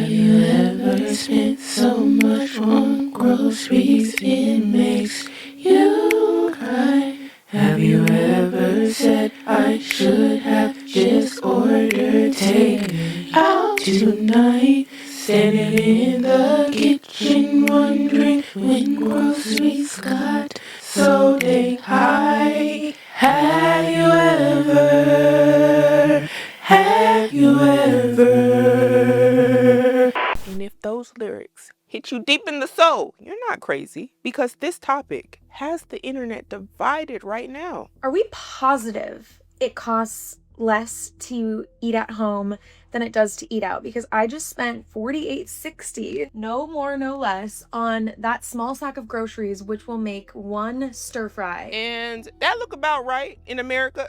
Have you ever spent so much on groceries it makes you cry? Have you ever said I should have just ordered takeout tonight? Standing in the kitchen wondering when groceries got so dang high. Have you ever? Have you ever? And if those lyrics hit you deep in the soul, you're not crazy, because this topic has the internet divided right now. Are we positive it costs less to eat at home than it does to eat out? Because I just spent $48.60, no more, no less, on that small sack of groceries, which will make one stir fry. And that look about right in America.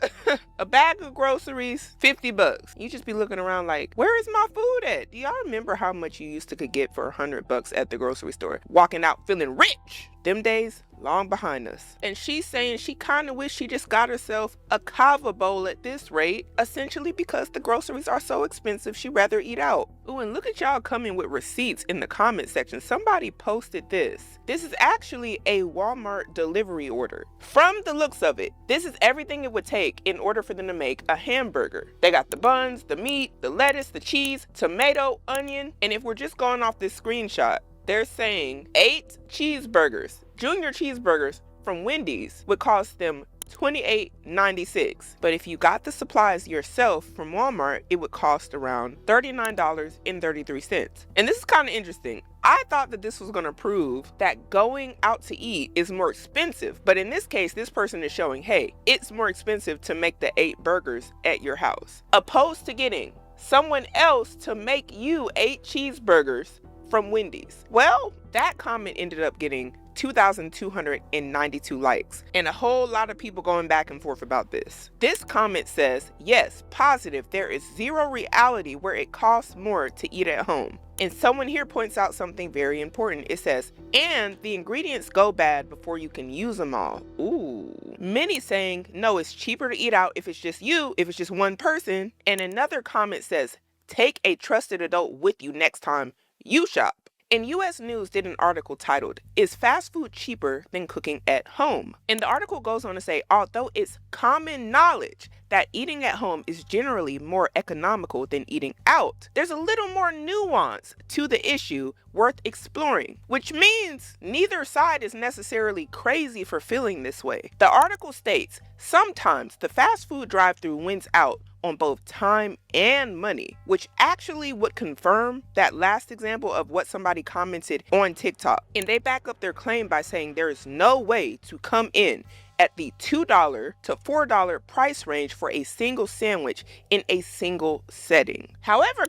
A bag of groceries, $50. You just be looking around like, where is my food at? Do y'all remember how much you used to could get for $100 at the grocery store? Walking out feeling rich. Them days long behind us. And she's saying she kind of wish she just got herself a kava bowl at this rate, essentially because the groceries are so expensive she'd rather eat out. Ooh, and look at y'all coming with receipts in the comment section. Somebody posted this. This is actually a Walmart delivery order. From the looks of it, this is everything it would take in order for them to make a hamburger. They got the buns, the meat, the lettuce, the cheese, tomato, onion, and if we're just going off this screenshot, they're saying 8 cheeseburgers, junior cheeseburgers from Wendy's would cost them $28.96. But if you got the supplies yourself from Walmart, it would cost around $39.33. And this is kind of interesting. I thought that this was going to prove that going out to eat is more expensive. But in this case, this person is showing, hey, it's more expensive to make the 8 burgers at your house, opposed to getting someone else to make you 8 cheeseburgers from Wendy's. Well, that comment ended up getting 2,292 likes and a whole lot of people going back and forth about this. This comment says, yes, positive, there is zero reality where it costs more to eat at home. And someone here points out something very important. It says, and the ingredients go bad before you can use them all. Ooh. Many saying, no, it's cheaper to eat out if it's just you, if it's just one person. And another comment says, take a trusted adult with you next time you shop. And US News did an article titled, Is Fast Food Cheaper Than Cooking at Home? And the article goes on to say, although it's common knowledge that eating at home is generally more economical than eating out, there's a little more nuance to the issue worth exploring, which means neither side is necessarily crazy for feeling this way. The article states, sometimes the fast food drive-thru wins out on both time and money, which actually would confirm that last example of what somebody commented on TikTok. And they back up their claim by saying there is no way to come in at the $2 to $4 price range for a single sandwich in a single setting. However,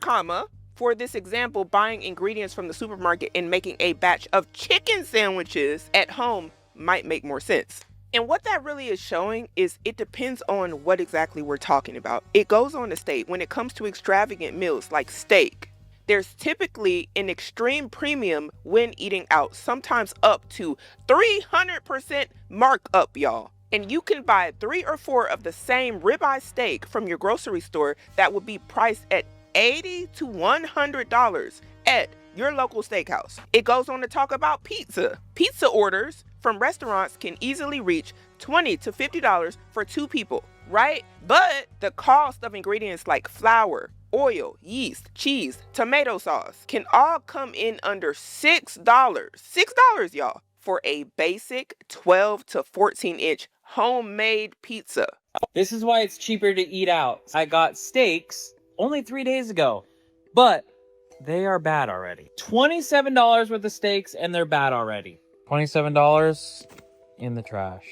for this example, buying ingredients from the supermarket and making a batch of chicken sandwiches at home might make more sense. And what that really is showing is it depends on what exactly we're talking about. It goes on to state when it comes to extravagant meals like steak, there's typically an extreme premium when eating out, sometimes up to 300% markup, y'all. And you can buy 3 or 4 of the same ribeye steak from your grocery store that would be priced at $80 to $100 at your local steakhouse. It goes on to talk about pizza. Pizza orders from restaurants can easily reach $20 to $50 for 2 people, right? But the cost of ingredients like flour, oil, yeast, cheese, tomato sauce can all come in under $6. $6, y'all, for a basic 12 to 14-inch homemade pizza. This is why it's cheaper to eat out. I got steaks only 3 days ago, but they are bad already. $27 worth of steaks and they're bad already. $27 in the trash.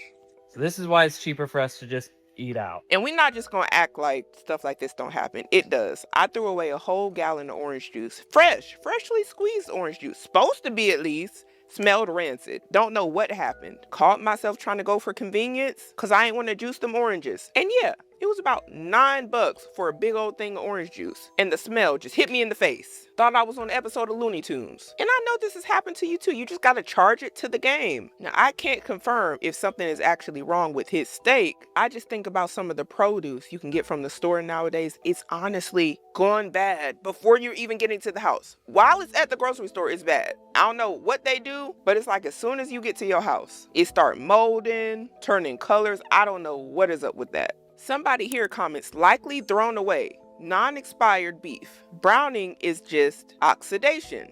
So this is why it's cheaper for us to just eat out. And we're not just gonna act like stuff like this don't happen. It does. I threw away a whole gallon of orange juice. Freshly squeezed orange juice. Supposed to be at least. Smelled rancid. Don't know what happened. Caught myself trying to go for convenience because I ain't want to juice them oranges. And yeah, It was about $9 for a big old thing of orange juice. And the smell just hit me in the face. Thought I was on an episode of Looney Tunes. And I know this has happened to you too. You just gotta charge it to the game. Now, I can't confirm if something is actually wrong with his steak. I just think about some of the produce you can get from the store nowadays. It's honestly gone bad before you're even getting to the house. While it's at the grocery store, it's bad. I don't know what they do, but it's like as soon as you get to your house, it start molding, turning colors. I don't know what is up with that. Somebody here comments, likely thrown away, non-expired beef. Browning is just oxidation.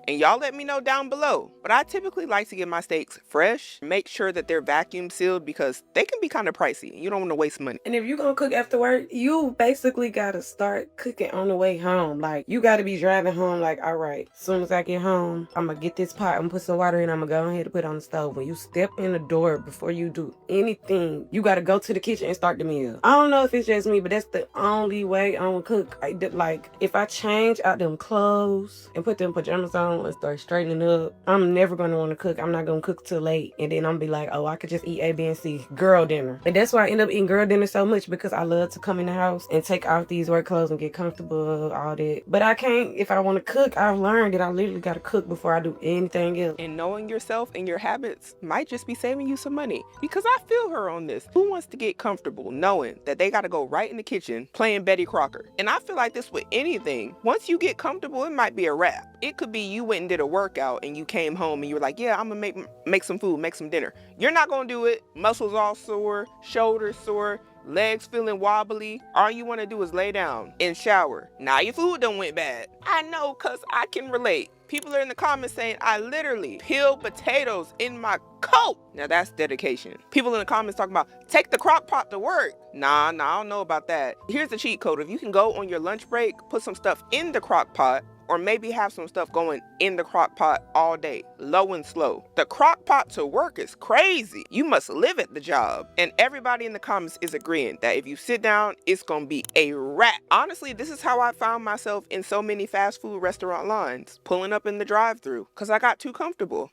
And y'all let me know down below. But I typically like to get my steaks fresh, make sure that they're vacuum sealed because they can be kind of pricey. You don't want to waste money. And if you're gonna cook after work, you basically gotta start cooking on the way home. Like, you gotta be driving home like, all right, as soon as I get home, I'm gonna get this pot, I'm gonna put some water in, I'm gonna go ahead and put it on the stove. When you step in the door, before you do anything, you gotta go to the kitchen and start the meal. I don't know if it's just me, but that's the only way I'm gonna cook. Like, if I change out them clothes and put them pajamas on and start straightening up, I'm never gonna want to cook. I'm not gonna cook till late, and then I'm be like, oh, I could just eat A, B, and C, girl dinner. And that's why I end up eating girl dinner so much, because I love to come in the house and take off these work clothes and get comfortable, all that. But I can't, if I want to cook, I've learned that I literally gotta cook before I do anything else. And knowing yourself and your habits might just be saving you some money. Because I feel her on this. Who wants to get comfortable knowing that they gotta go right in the kitchen playing Betty Crocker? And I feel like this with anything. Once you get comfortable, it might be a wrap. It could be you went and did a workout and you came home and you were like, yeah, I'm gonna make some food, make some dinner. You're not gonna do it. Muscles all sore, shoulders sore, legs feeling wobbly. All you want to do is lay down and shower. Now your food done went bad. I know, cause I can relate. People are in the comments saying I literally peel potatoes in my coat. Now that's dedication. People in the comments talking about take the crock pot to work. Nah, I don't know about that. Here's the cheat code. If you can go on your lunch break, put some stuff in the crock pot, or maybe have some stuff going in the crock pot all day, low and slow. The crock pot to work is crazy. You must live at the job. And everybody in the comments is agreeing that if you sit down, it's gonna be a wrap. Honestly, this is how I found myself in so many fast food restaurant lines, pulling up in the drive-thru, because I got too comfortable.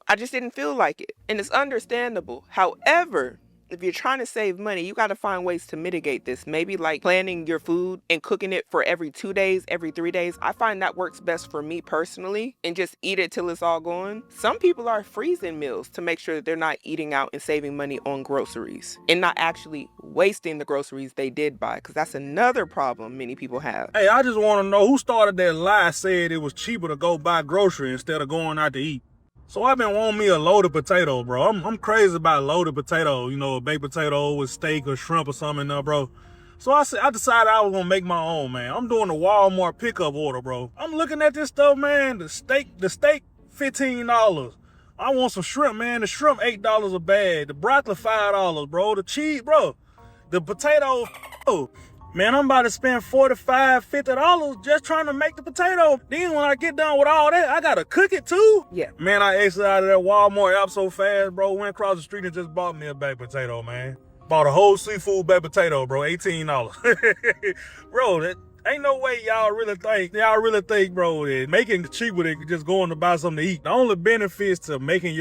I just didn't feel like it. And it's understandable. However, if you're trying to save money, you got to find ways to mitigate this. Maybe like planning your food and cooking it for every 2 days, every 3 days. I find that works best for me personally, and just eat it till it's all gone. Some people are freezing meals to make sure that they're not eating out and saving money on groceries and not actually wasting the groceries they did buy, because that's another problem many people have. Hey, I just want to know who started that lie said it was cheaper to go buy groceries instead of going out to eat. So I've been wanting me a loaded potato, bro. I'm crazy about loaded potato, you know, a baked potato with steak or shrimp or something, bro. So I decided I was gonna make my own, man. I'm doing the Walmart pickup order, bro. I'm looking at this stuff, man. The steak, $15. I want some shrimp, man. The shrimp, $8 a bag. The broccoli, $5, bro. The cheese, bro. The potato, oh. Man, I'm about to spend $45, $50 just trying to make the potato. Then when I get done with all that, I gotta cook it too? Yeah. Man, I exited out of that Walmart app so fast, bro. Went across the street and just bought me a baked potato, man. Bought a whole seafood baked potato, bro. $18. Bro, that ain't no way y'all really think, bro, that making it cheaper than just going to buy something to eat. The only benefits to making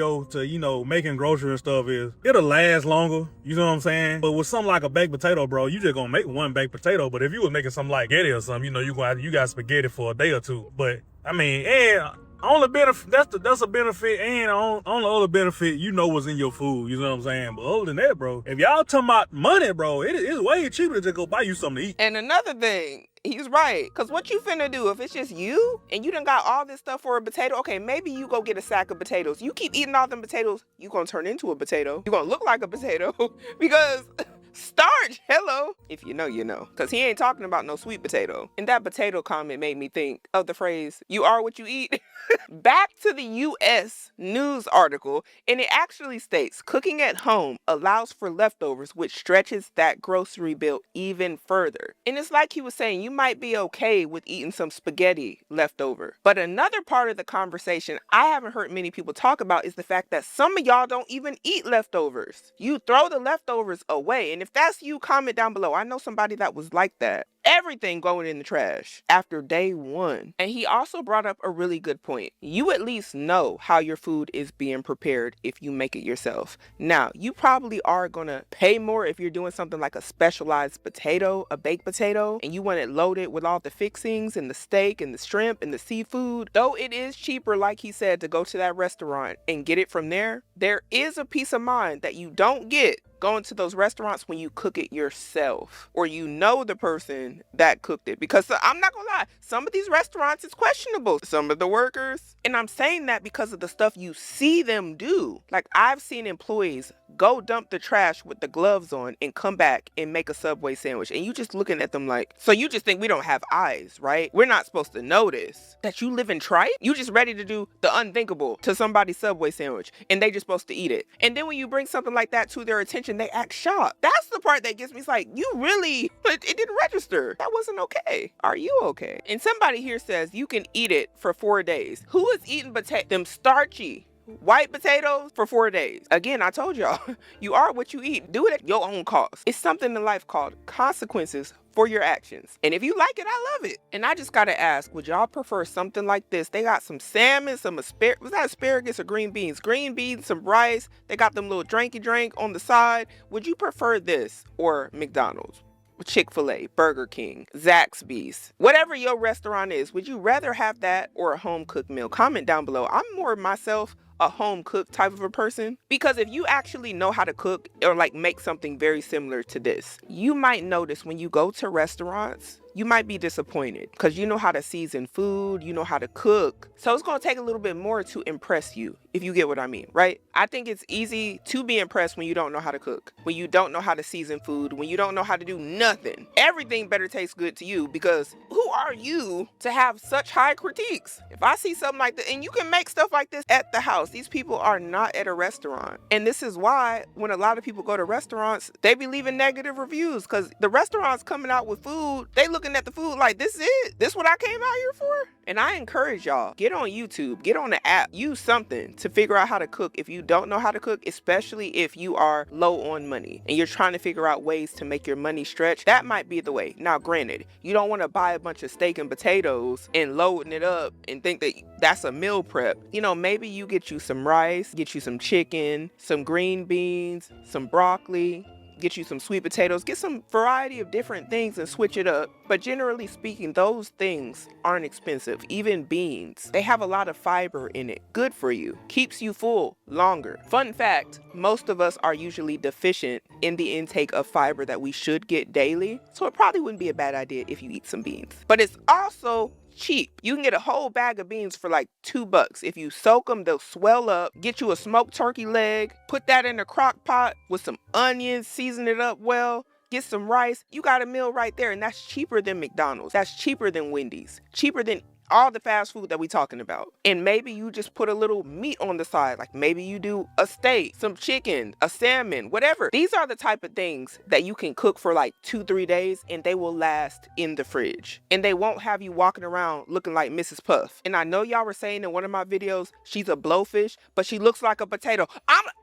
groceries and stuff is it'll last longer. You know what I'm saying? But with something like a baked potato, bro, you just gonna make one baked potato. But if you was making something like spaghetti or something, you know, you got spaghetti for a day or two. But I mean, and only benefit, that's a benefit, and only other benefit, you know what's in your food, you know what I'm saying? But other than that, bro, if y'all talking about money, bro, it's way cheaper to just go buy you something to eat. And another thing, he's right. Because what you finna do if it's just you and you done got all this stuff for a potato? Okay, maybe you go get a sack of potatoes. You keep eating all them potatoes, you gonna turn into a potato. You gonna look like a potato because starch, hello. If you know, you know. Because he ain't talking about no sweet potato. And that potato comment made me think of the phrase, you are what you eat. Back to the U.S. news article, and it actually states, cooking at home allows for leftovers, which stretches that grocery bill even further. And it's like he was saying, you might be okay with eating some spaghetti leftover. But another part of the conversation I haven't heard many people talk about is the fact that some of y'all don't even eat leftovers. You throw the leftovers away. And if that's you, comment down below. I know somebody that was like that. Everything going in the trash after day 1. And he also brought up a really good point. You at least know how your food is being prepared if you make it yourself. Now, you probably are going to pay more if you're doing something like a specialized potato, a baked potato, and you want it loaded with all the fixings and the steak and the shrimp and the seafood. Though it is cheaper, like he said, to go to that restaurant and get it from there, there is a peace of mind that you don't get going to those restaurants when you cook it yourself, or you know the person that cooked it. Because I'm not gonna lie, some of these restaurants is questionable, some of the workers, and I'm saying that because of the stuff you see them do. Like, I've seen employees go dump the trash with the gloves on and come back and make a Subway sandwich, and you just looking at them like, so you just think we don't have eyes, right? We're not supposed to notice that you live in tripe? You just ready to do the unthinkable to somebody's Subway sandwich, and they just supposed to eat it. And then when you bring something like that to their attention, they act shocked. That's the part that gets me. It's like, you really, it didn't register. That wasn't okay. Are you okay? And somebody here says you can eat it for 4 days. Who is eating them starchy white potatoes for 4 days? Again, I told y'all, you are what you eat. Do it at your own cost. It's something in life called consequences for your actions. And if you like it, I love it. And I just gotta ask, would y'all prefer something like this? They got some salmon, some was that asparagus or green beans? Green beans, some rice. They got them little drinky drink on the side. Would you prefer this or McDonald's, Chick-fil-A, Burger King, Zaxby's, whatever your restaurant is? Would you rather have that or a home cooked meal? Comment down below. I'm more myself a home cooked type of a person, because if you actually know how to cook or like make something very similar to this, you might notice when you go to restaurants, you might be disappointed because you know how to season food, you know how to cook. So it's going to take a little bit more to impress you, if you get what I mean, right? I think it's easy to be impressed when you don't know how to cook, when you don't know how to season food, when you don't know how to do nothing. Everything better taste good to you, because who are you to have such high critiques? If I see something like that, and you can make stuff like this at the house, these people are not at a restaurant. And this is why when a lot of people go to restaurants, they be leaving negative reviews, because the restaurants coming out with food, they looking at the food like, this is it? This what I came out here for? And I encourage y'all, get on YouTube, get on the app, use something to figure out how to cook. If you don't know how to cook, especially if you are low on money and you're trying to figure out ways to make your money stretch, that might be the way. Now, granted, you don't want to buy a bunch of steak and potatoes and loading it up and think that that's a meal prep. You know, maybe you get you some rice, get you some chicken, some green beans, some broccoli, get you some sweet potatoes, get some variety of different things and switch it up. But generally speaking, those things aren't expensive. Even beans, they have a lot of fiber in it. Good for you. Keeps you full longer. Fun fact, most of us are usually deficient in the intake of fiber that we should get daily. So it probably wouldn't be a bad idea if you eat some beans. But it's also cheap. You can get a whole bag of beans for like $2. If you soak them, they'll swell up. Get you a smoked turkey leg, put that in a crock pot with some onions, season it up well, get some rice. You got a meal right there, and that's cheaper than McDonald's. That's cheaper than Wendy's. Cheaper than all the fast food that we talking about. And maybe you just put a little meat on the side. Like maybe you do a steak, some chicken, a salmon, whatever. These are the type of things that you can cook for like 2-3 days and they will last in the fridge. And they won't have you walking around looking like Mrs. Puff. And I know y'all were saying in one of my videos, she's a blowfish, but she looks like a potato.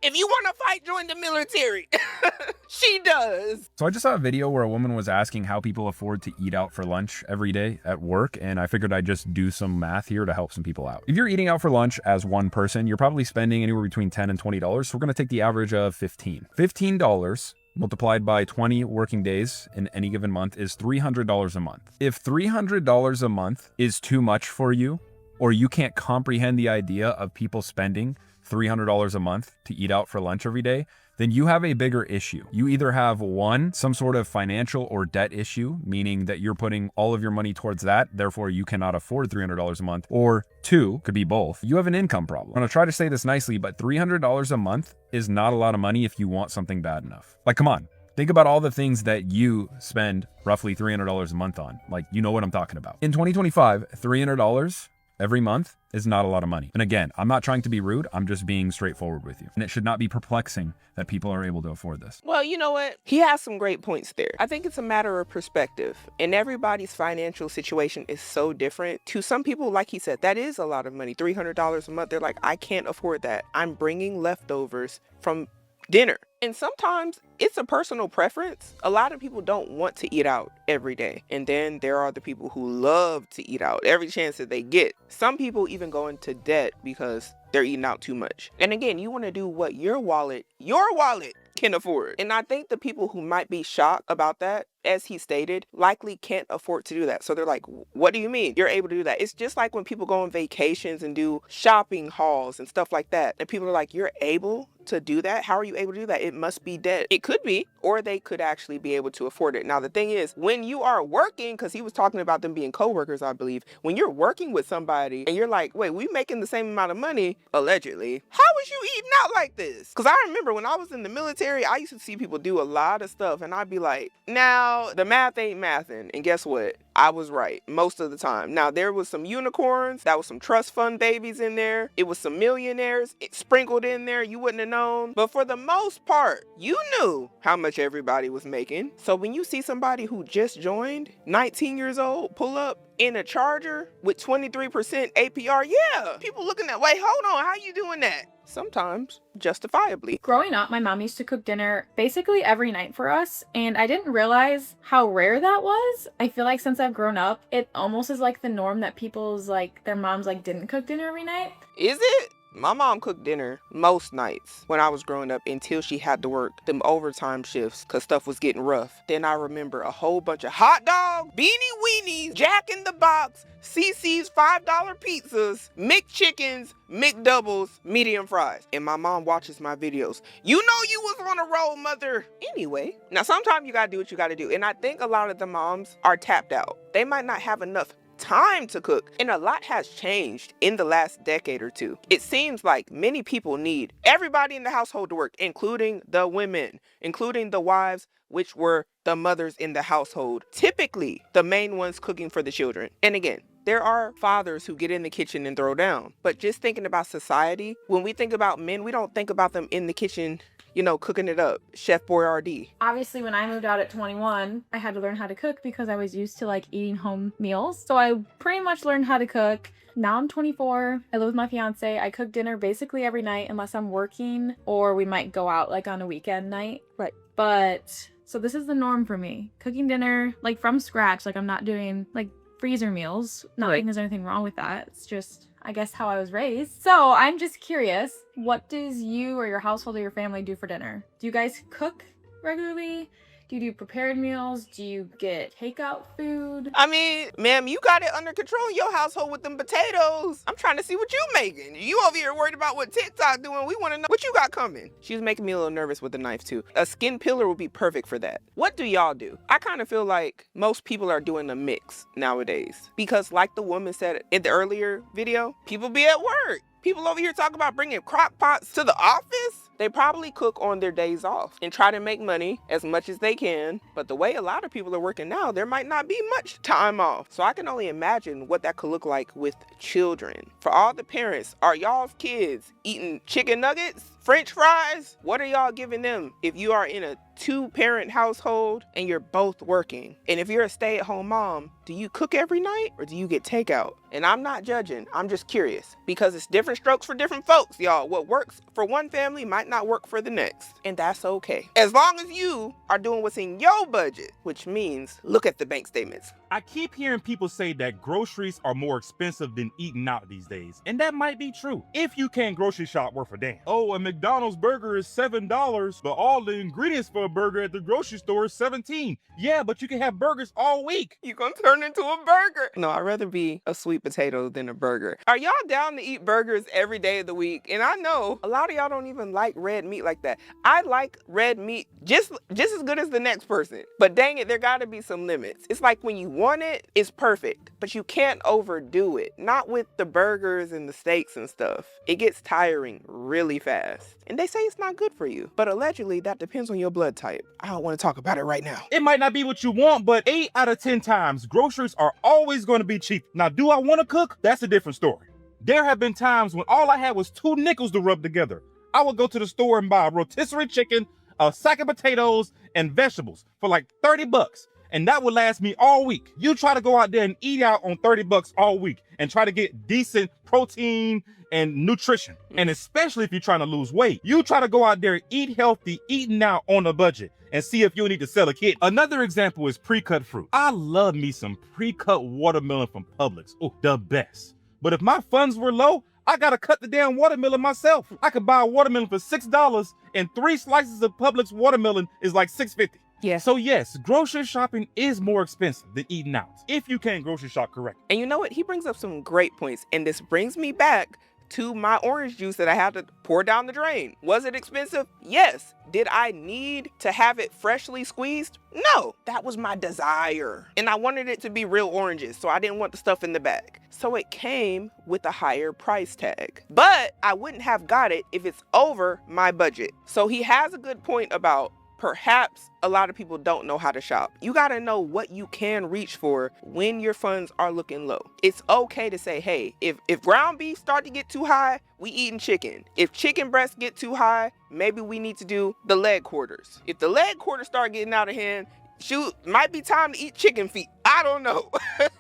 If you want to fight, join the military. She does. So I just saw a video where a woman was asking how people afford to eat out for lunch every day at work, and I figured I'd just do some math here to help some people out. If you're eating out for lunch as one person, you're probably spending anywhere between $10 and $20. So we're going to take the average of $15. $15 multiplied by 20 working days in any given month is $300 a month. If $300 a month is too much for you, or you can't comprehend the idea of people spending $300 a month to eat out for lunch every day, then you have a bigger issue. You either have one, some sort of financial or debt issue, meaning that you're putting all of your money towards that, therefore you cannot afford $300 a month, or two, could be both, you have an income problem. I'm gonna try to say this nicely, but $300 a month is not a lot of money if you want something bad enough. Like, come on. Think about all the things that you spend roughly $300 a month on. Like, you know what I'm talking about. In 2025, $300 every month is not a lot of money. And again, I'm not trying to be rude. I'm just being straightforward with you. And it should not be perplexing that people are able to afford this. Well, you know what? He has some great points there. I think it's a matter of perspective. And everybody's financial situation is so different. To some people, like he said, that is a lot of money. $300 a month. They're like, I can't afford that. I'm bringing leftovers from dinner. And sometimes it's a personal preference. A lot of people don't want to eat out every day. And then there are the people who love to eat out every chance that they get. Some people even go into debt because they're eating out too much. And again, you want to do what your wallet can afford. And I think the people who might be shocked about that, as he stated, likely can't afford to do that. So they're like, what do you mean you're able to do that? It's just like when people go on vacations and do shopping hauls and stuff like that. And people are like, you're able to do that? How are you able to do that? It must be debt. It could be, or they could actually be able to afford it. Now, the thing is, when you are working, because he was talking about them being coworkers, I believe, when you're working with somebody and you're like, wait, we making the same amount of money, allegedly, how is you eating out like this? Because I remember when I was in the military, I used to see people do a lot of stuff and I'd be like, now the math ain't mathing. And guess what? I was right most of the time. Now, there was some unicorns, that was some trust fund babies in there. It was some millionaires sprinkled in there. You wouldn't have known. But for the most part, you knew how much everybody was making. So when you see somebody who just joined, 19 years old, pull up in a Charger with 23% APR, yeah, people looking at, wait, hold on, how you doing that? Sometimes justifiably. Growing up, my mom used to cook dinner basically every night for us, and I didn't realize how rare that was. I feel like since I've grown up, it almost is like the norm that people's like their moms like didn't cook dinner every night. Is it? My mom cooked dinner most nights when I was growing up until she had to work them overtime shifts because stuff was getting rough. Then I remember a whole bunch of hot dogs, beanie weenies, Jack in the Box, CC's $5 pizzas, McChickens, McDoubles, medium fries. And my mom watches my videos. You know you was on a roll, mother. Anyway, now sometimes you gotta do what you gotta do. And I think a lot of the moms are tapped out. They might not have enough time to cook, and a lot has changed in the last decade or two. It seems like many people need everybody in the household to work, including the women, including the wives, which were the mothers in the household, typically the main ones cooking for the children. And again, there are fathers who get in the kitchen and throw down. But just thinking about society, when we think about men, we don't think about them in the kitchen, you know, cooking it up. Chef Boyardee. Obviously, when I moved out at 21, I had to learn how to cook because I was used to like eating home meals. So I pretty much learned how to cook. Now I'm 24. I live with my fiance. I cook dinner basically every night unless I'm working or we might go out like on a weekend night. Right. But so this is the norm for me. Cooking dinner like from scratch. Like I'm not doing like freezer meals. Not Right. thinking there's anything wrong with that. It's just, I guess, how I was raised. So I'm just curious, what does you or your household or your family do for dinner? Do you guys cook regularly? Do you do prepared meals? Do you get takeout food? I mean, ma'am, you got it under control in your household with them potatoes. I'm trying to see what you making. You over here worried about what TikTok doing. We want to know what you got coming. She was making me a little nervous with the knife too. A skin peeler would be perfect for that. What do y'all do? I kind of feel like most people are doing a mix nowadays because like the woman said in the earlier video, people be at work. People over here talk about bringing crock pots to the office. They probably cook on their days off and try to make money as much as they can. But the way a lot of people are working now, there might not be much time off. So I can only imagine what that could look like with children. For all the parents, are y'all's kids eating chicken nuggets, French fries? What are y'all giving them if you are in a 2-parent household and you're both working? And if you're a stay-at-home mom, do you cook every night or do you get takeout? And I'm not judging, I'm just curious because it's different strokes for different folks, y'all. What works for one family might not work for the next, and that's okay. As long as you are doing what's in your budget, which means look at the bank statements. I keep hearing people say that groceries are more expensive than eating out these days, and that might be true if you can't grocery shop worth a damn. Oh, a McDonald's burger is $7, but all the ingredients for a burger at the grocery store is $17. Yeah, but you can have burgers all week. You gonna turn into a burger. No, I'd rather be a sweet potato than a burger. Are y'all down to eat burgers every day of the week? And I know a lot of y'all don't even like red meat like that. I like red meat just as good as the next person. But dang it, there gotta be some limits. It's like when you want it, it's perfect. But you can't overdo it. Not with the burgers and the steaks and stuff. It gets tiring really fast. And they say it's not good for you. But allegedly, that depends on your blood type. I don't want to talk about it right now. It might not be what you want, but 8 out of 10 times, groceries are always going to be cheap. Now, do I want to cook? That's a different story. There have been times when all I had was 2 nickels to rub together. I would go to the store and buy a rotisserie chicken, a sack of potatoes, and vegetables for like $30. and that would last me all week. You try to go out there and eat out on $30 all week and try to get decent protein and nutrition. And especially if you're trying to lose weight, you try to go out there, eat healthy, eating out on a budget, and see if you need to sell a kid. Another example is pre-cut fruit. I love me some pre-cut watermelon from Publix. Oh, the best. But if my funds were low, I gotta cut the damn watermelon myself. I could buy a watermelon for $6, and 3 slices of Publix watermelon is like $6.50. Yeah. So yes, grocery shopping is more expensive than eating out, if you can grocery shop correctly. And you know what? He brings up some great points. And this brings me back to my orange juice that I had to pour down the drain. Was it expensive? Yes. Did I need to have it freshly squeezed? No. That was my desire. And I wanted it to be real oranges, so I didn't want the stuff in the bag. So it came with a higher price tag. But I wouldn't have got it if it's over my budget. So he has a good point about perhaps a lot of people don't know how to shop. You gotta know what you can reach for when your funds are looking low. It's okay to say, hey, if ground beef start to get too high, we eating chicken. If chicken breasts get too high, maybe we need to do the leg quarters. If the leg quarters start getting out of hand, shoot, might be time to eat chicken feet. I don't know.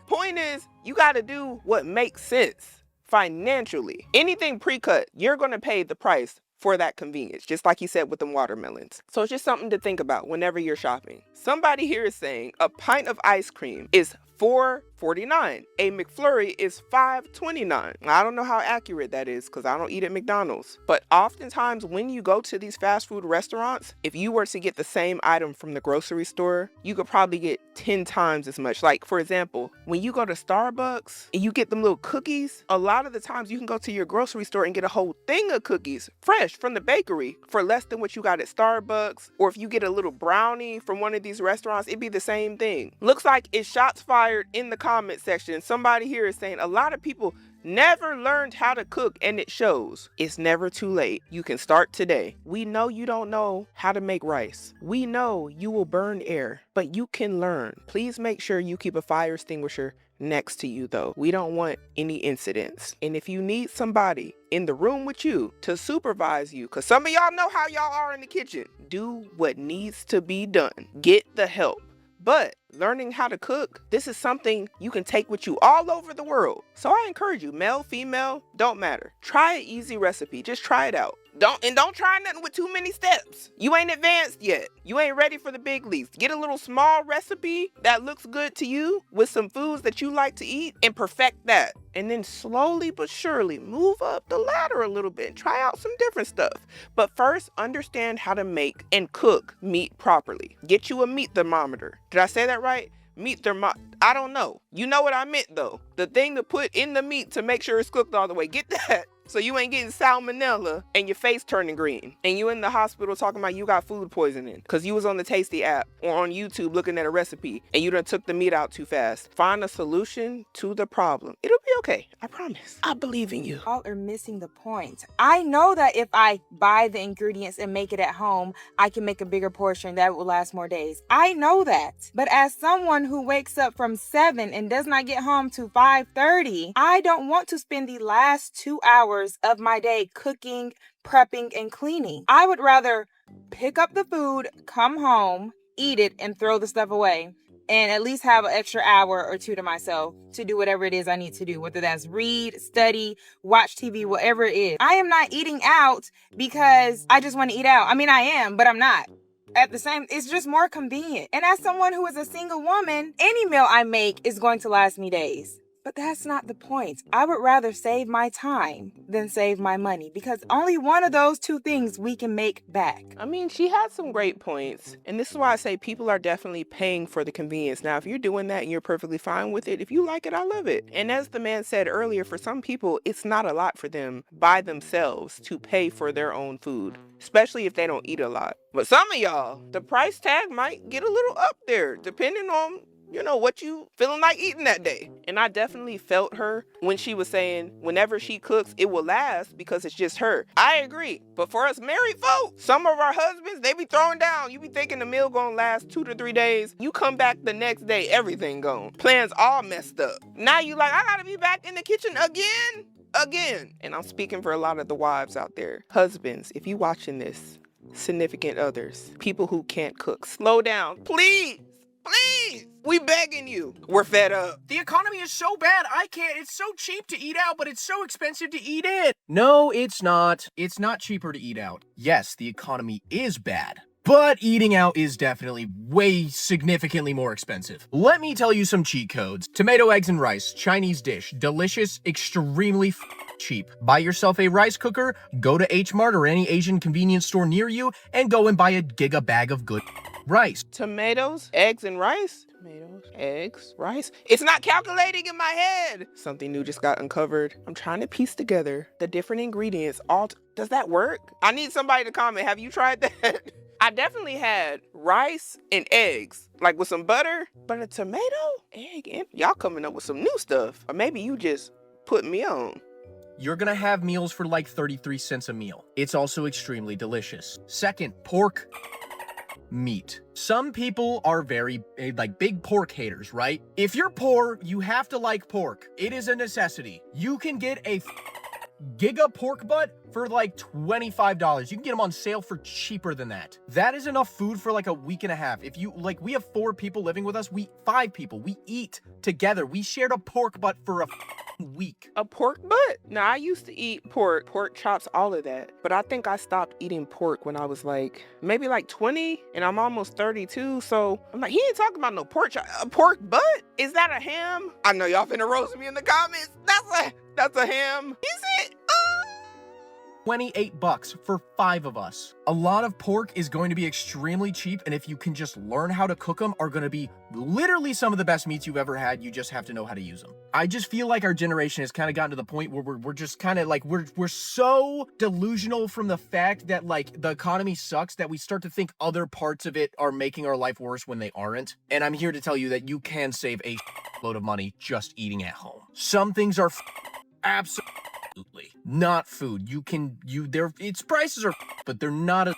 Point is, you gotta do what makes sense financially. Anything pre-cut, you're gonna pay the price for that convenience, just like he said with the watermelons. So it's just something to think about whenever you're shopping. Somebody here is saying a pint of ice cream is $4.49. A McFlurry is $5.29. I don't know how accurate that is because I don't eat at McDonald's. But oftentimes when you go to these fast food restaurants, if you were to get the same item from the grocery store, you could probably get 10 times as much. Like, for example, when you go to Starbucks and you get them little cookies, a lot of the times you can go to your grocery store and get a whole thing of cookies fresh from the bakery for less than what you got at Starbucks. Or if you get a little brownie from one of these restaurants, it'd be the same thing. Looks like it's shots fired in the comment section. Somebody here is saying a lot of people never learned how to cook, and it shows. It's never too late. You can start today. We know you don't know how to make rice. We know you will burn air, but you can learn. Please make sure you keep a fire extinguisher next to you though. We don't want any incidents. And if you need somebody in the room with you to supervise you, because some of y'all know how y'all are in the kitchen, do what needs to be done. Get the help. But learning how to cook, this is something you can take with you all over the world. So I encourage you, male, female, don't matter. Try an easy recipe. Just try it out. Don't try nothing with too many steps. You ain't advanced yet. You ain't ready for the big leagues. Get a little small recipe that looks good to you with some foods that you like to eat and perfect that. And then slowly but surely move up the ladder a little bit and try out some different stuff. But first, understand how to make and cook meat properly. Get you a meat thermometer. Did I say that right? Meat thermometer. I don't know. You know what I meant though. The thing to put in the meat to make sure it's cooked all the way. Get that. So you ain't getting salmonella and your face turning green. And you in the hospital talking about you got food poisoning because you was on the Tasty app or on YouTube looking at a recipe and you done took the meat out too fast. Find a solution to the problem. It'll be okay. I promise. I believe in you. Y'all are missing the point. I know that if I buy the ingredients and make it at home, I can make a bigger portion that will last more days. I know that. But as someone who wakes up from 7 and does not get home to 5:30, I don't want to spend the last 2 hours of my day cooking, prepping, and cleaning. I would rather pick up the food, come home, eat it, and throw the stuff away, and at least have an extra hour or two to myself to do whatever it is I need to do, whether that's read, study, watch TV, whatever it is. I am not eating out because I just want to eat out. I mean, I am, but I'm not. At the same, it's just more convenient. And as someone who is a single woman, any meal I make is going to last me days. But that's not the point. I would rather save my time than save my money because only one of those two things we can make back. I mean, she had some great points. And this is why I say people are definitely paying for the convenience. Now, if you're doing that and you're perfectly fine with it, if you like it, I love it. And as the man said earlier, for some people, it's not a lot for them by themselves to pay for their own food, especially if they don't eat a lot. But some of y'all, the price tag might get a little up there depending on what you feeling like eating that day. And I definitely felt her when she was saying whenever she cooks, it will last because it's just her. I agree. But for us married folk, some of our husbands, they be throwing down. You be thinking the meal gonna last 2 to 3 days. You come back the next day, everything gone. Plans all messed up. Now you like, I gotta be back in the kitchen again. And I'm speaking for a lot of the wives out there. Husbands, if you watching this, significant others, people who can't cook, slow down, please. Please! We begging you. We're fed up. The economy is so bad, I can't. It's so cheap to eat out, but it's so expensive to eat in. No, it's not. It's not cheaper to eat out. Yes, the economy is bad, but eating out is definitely way significantly more expensive. Let me tell you some cheat codes. Tomato, eggs, and rice. Chinese dish. Delicious, extremely cheap. Buy yourself a rice cooker, go to H Mart or any Asian convenience store near you, and go and buy a giga bag of good rice. Tomatoes, eggs, and rice? Tomatoes, eggs, rice? It's not calculating in my head. Something new just got uncovered. I'm trying to piece together the different ingredients. Does that work? I need somebody to comment. Have you tried that? I definitely had rice and eggs, like with some butter, but a tomato, egg, and y'all coming up with some new stuff. Or maybe you just put me on. You're gonna have meals for like 33 cents a meal. It's also extremely delicious. Second, pork meat. Some people are very like big pork haters, right? If you're poor, you have to like pork. It is a necessity. You can get a giga pork butt for like $25. You can get them on sale for cheaper than that. That is enough food for like a week and a half. If you like, we have 4 people living with us. 5 people. We eat together. We shared a pork butt for a week. A pork butt? Now, I used to eat pork chops, all of that. But I think I stopped eating pork when I was like, maybe like 20, and I'm almost 32. So I'm like, he ain't talking about no pork chop. A pork butt? Is that a ham? I know y'all finna roast me in the comments. That's a ham. Is it? $28 for 5 of us. A lot of pork is going to be extremely cheap, and if you can just learn how to cook them, are going to be literally some of the best meats you've ever had. You just have to know how to use them. I just feel like our generation has kind of gotten to the point where we're just kind of like, we're so delusional from the fact that like the economy sucks that we start to think other parts of it are making our life worse when they aren't. And I'm here to tell you that you can save a load of money just eating at home. Some things are absolutely not food. Its prices are, but they're not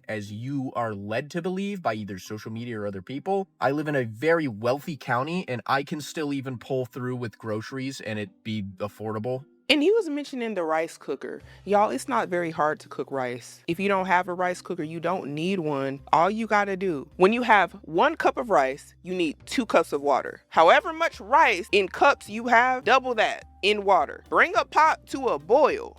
as you are led to believe by either social media or other people. I live in a very wealthy county, and I can still even pull through with groceries and it be affordable. And he was mentioning the rice cooker. Y'all, it's not very hard to cook rice. If you don't have a rice cooker, you don't need one. All you gotta do, when you have 1 cup of rice, you need 2 cups of water. However much rice in cups you have, double that in water. Bring a pot to a boil,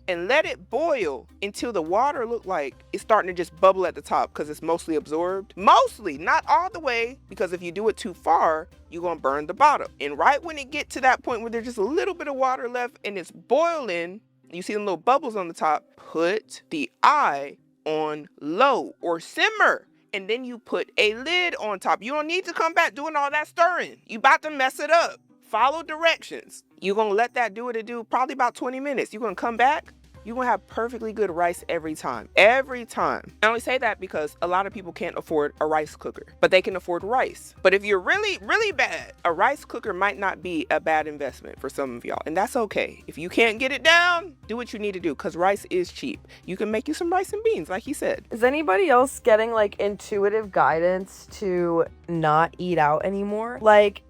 and let it boil until the water look like it's starting to just bubble at the top because it's mostly absorbed. Mostly, not all the way, because if you do it too far, you're gonna burn the bottom. And right when it get to that point where there's just a little bit of water left and it's boiling, you see the little bubbles on the top, put the eye on low or simmer. And then you put a lid on top. You don't need to come back doing all that stirring. You about to mess it up. Follow directions. You're gonna let that do what it do, probably about 20 minutes. You're gonna come back. You're gonna have perfectly good rice every time. Every time. I only say that because a lot of people can't afford a rice cooker, but they can afford rice. But if you're really, really bad, a rice cooker might not be a bad investment for some of y'all. And that's okay. If you can't get it down, do what you need to do, because rice is cheap. You can make you some rice and beans, like he said. Is anybody else getting like intuitive guidance to not eat out anymore? Like,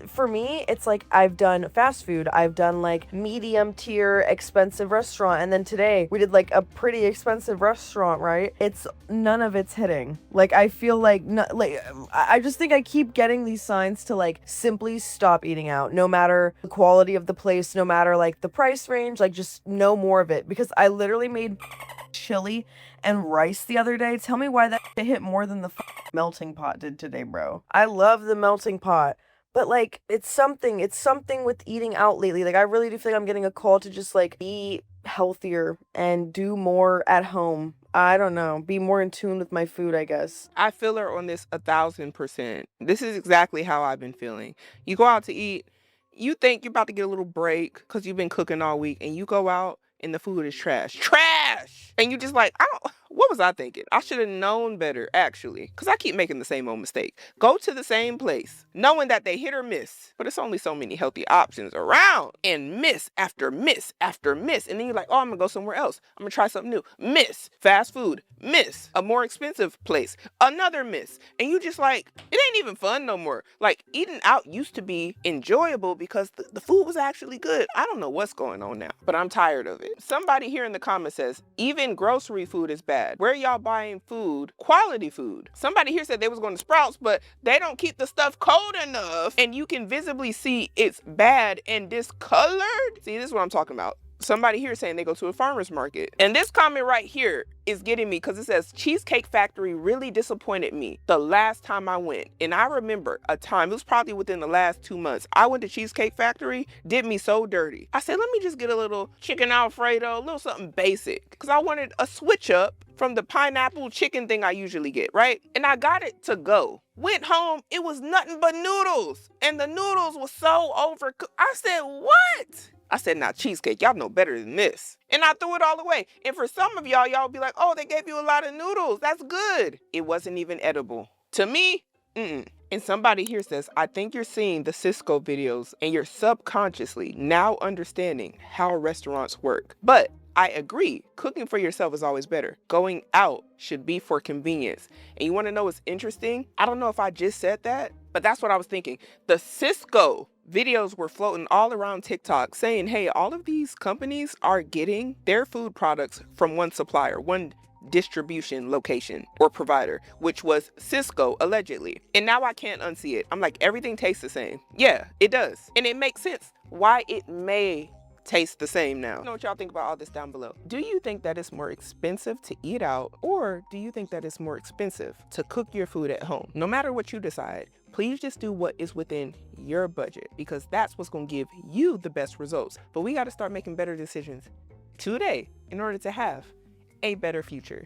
for me, it's like I've done fast food. I've done like medium tier expensive restaurant, and then today we did like a pretty expensive restaurant, right? None of it's hitting. Like, I feel like I just think I keep getting these signs to like simply stop eating out, no matter the quality of the place, no matter like the price range, like just no more of it, because I literally made chili and rice the other day. Tell me why that hit more than the melting pot did today, bro. I love the melting pot, but like it's something with eating out lately. Like, I really do feel like I'm getting a call to just like be healthier and do more at home. I don't know, be more in tune with my food, I guess. I feel her on this 1,000%. This is exactly how I've been feeling. You go out to eat, you think you're about to get a little break because you've been cooking all week, and you go out and the food is trash. And you just like, what was I thinking? I should have known better, actually, because I keep making the same old mistake. Go to the same place, knowing that they hit or miss, but it's only so many healthy options around, and miss after miss after miss. And then you're like, oh, I'm gonna go somewhere else. I'm gonna try something new. Miss. Fast food. Miss. A more expensive place. Another miss. And you just like, it ain't even fun no more. Like, eating out used to be enjoyable because the food was actually good. I don't know what's going on now, but I'm tired of it. Somebody here in the comments says, even grocery food is bad. Where y'all buying food? Quality food. Somebody here said they was going to Sprouts, but they don't keep the stuff cold enough and you can visibly see it's bad and discolored. See, this is what I'm talking about. Somebody here saying they go to a farmer's market. And this comment right here is getting me because it says, Cheesecake Factory really disappointed me the last time I went. And I remember a time, it was probably within the last 2 months, I went to Cheesecake Factory, did me so dirty. I said, let me just get a little chicken Alfredo, a little something basic. Because I wanted a switch up from the pineapple chicken thing I usually get, right? And I got it to go. Went home, it was nothing but noodles. And the noodles was so overcooked. I said, what? I said, now cheesecake, y'all know better than this. And I threw it all away. And for some of y'all be like, oh, they gave you a lot of noodles. That's good. It wasn't even edible. To me, And somebody here says, I think you're seeing the Cisco videos and you're subconsciously now understanding how restaurants work. But I agree, cooking for yourself is always better. Going out should be for convenience. And you want to know what's interesting? I don't know if I just said that, but that's what I was thinking. The Cisco videos were floating all around TikTok saying, hey, all of these companies are getting their food products from one supplier, one distribution location or provider, which was Cisco allegedly. And now I can't unsee it. I'm like, everything tastes the same. Yeah, it does. And it makes sense why it may taste the same now. Know what y'all think about all this down below. Do you think that it's more expensive to eat out, or do you think that it's more expensive to cook your food at home? No matter what you decide, please just do what is within your budget, because that's what's going to give you the best results. But we got to start making better decisions today in order to have a better future.